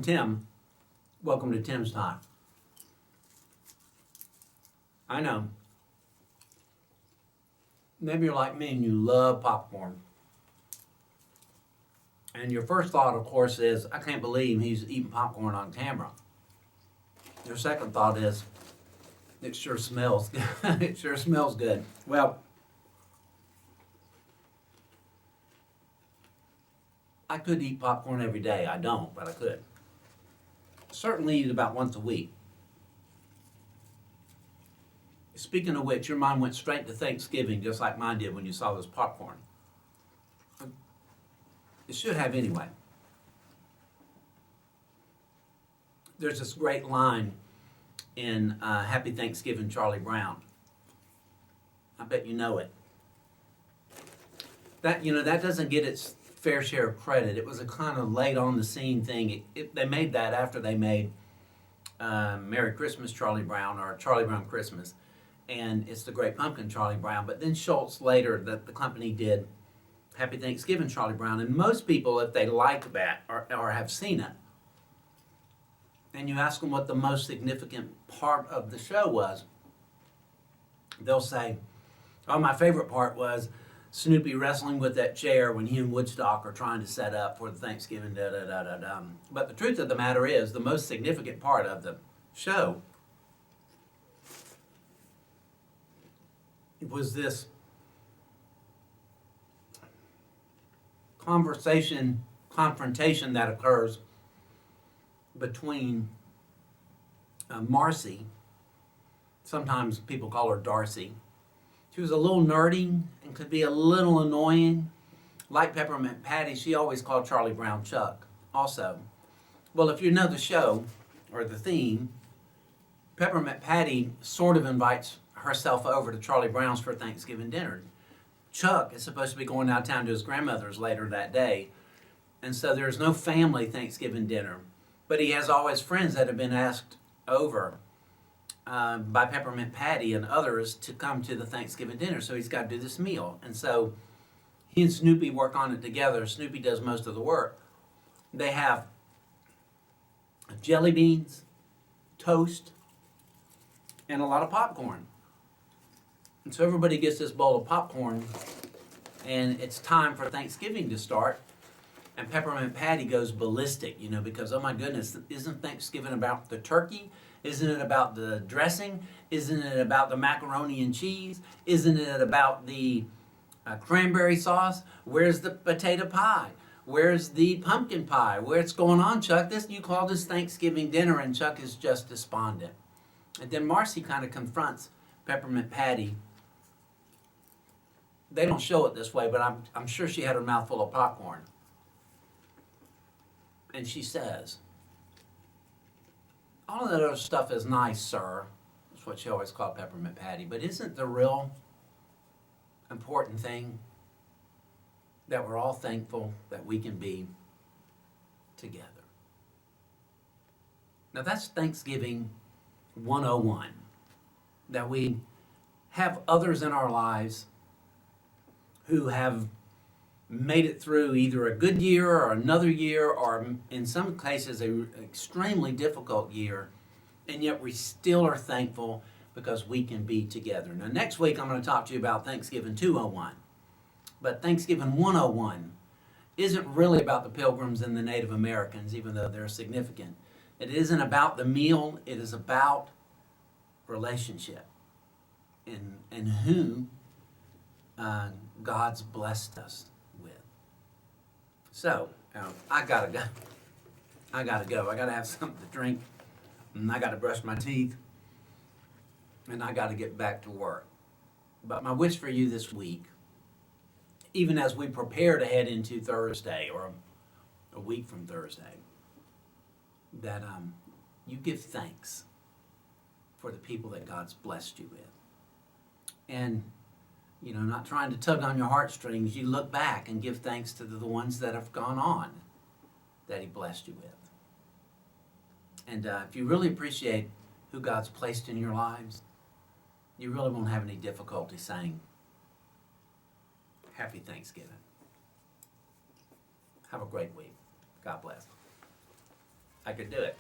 I'm Tim. Welcome to Tim's Talk. I know. Maybe you're like me and you love popcorn. And your first thought, of course, is, I can't believe he's eating popcorn on camera. Your second thought is, it sure smells good. It sure smells good. Well, I could eat popcorn every day. I don't, but I could. Certainly eat about once a week. Speaking of which, your mind went straight to Thanksgiving, just like mine did when you saw this popcorn. It should have anyway. There's this great line in Happy Thanksgiving, Charlie Brown. I bet you know it. That doesn't get its fair share of credit. It was a kind of late on the scene thing. They made that after they made Merry Christmas, Charlie Brown, or Charlie Brown Christmas, and It's the Great Pumpkin, Charlie Brown. But then Schultz later, the company did Happy Thanksgiving, Charlie Brown, and most people, if they like that or have seen it, and you ask them what the most significant part of the show was, they'll say, "Oh, my favorite part was Snoopy wrestling with that chair when he and Woodstock are trying to set up for the Thanksgiving da da da da da." But the truth of the matter is, the most significant part of the show was this confrontation that occurs between Marcy, sometimes people call her Darcy. She was a little nerdy and could be a little annoying. Like Peppermint Patty, she always called Charlie Brown Chuck also. Well, if you know the show or the theme, Peppermint Patty sort of invites herself over to Charlie Brown's for Thanksgiving dinner. Chuck is supposed to be going out of town to his grandmother's later that day, and so there's no family Thanksgiving dinner. But he has all his friends that have been asked over by Peppermint Patty and others to come to the Thanksgiving dinner, so he's got to do this meal. And so he and Snoopy work on it together. Snoopy does most of the work. They have jelly beans, toast, and a lot of popcorn. And so everybody gets this bowl of popcorn, and it's time for Thanksgiving to start. And Peppermint Patty goes ballistic, because, oh my goodness, isn't Thanksgiving about the turkey? Isn't it about the dressing? Isn't it about the macaroni and cheese? Isn't it about the cranberry sauce? Where's the potato pie? Where's the pumpkin pie? What's going on, Chuck? You call this Thanksgiving dinner, and Chuck is just despondent. And then Marcy kind of confronts Peppermint Patty. They don't show it this way, but I'm sure she had her mouth full of popcorn. And she says, "All of that other stuff is nice, sir." That's what she always called Peppermint Patty. But isn't the real important thing that we're all thankful that we can be together? Now that's Thanksgiving 101. That we have others in our lives who have made it through either a good year or another year, or in some cases an extremely difficult year, and yet we still are thankful because we can be together. Now next week I'm going to talk to you about Thanksgiving 201, but Thanksgiving 101 isn't really about the Pilgrims and the Native Americans, even though they're significant. It isn't about the meal, it is about relationship and who God's blessed us with. So, I gotta go. I gotta have something to drink, and I gotta brush my teeth, and I gotta get back to work. But my wish for you this week, even as we prepare to head into Thursday, or a week from Thursday, that you give thanks for the people that God's blessed you with. And not trying to tug on your heartstrings, you look back and give thanks to the ones that have gone on that He blessed you with. And if you really appreciate who God's placed in your lives, you really won't have any difficulty saying, Happy Thanksgiving. Have a great week. God bless. I could do it.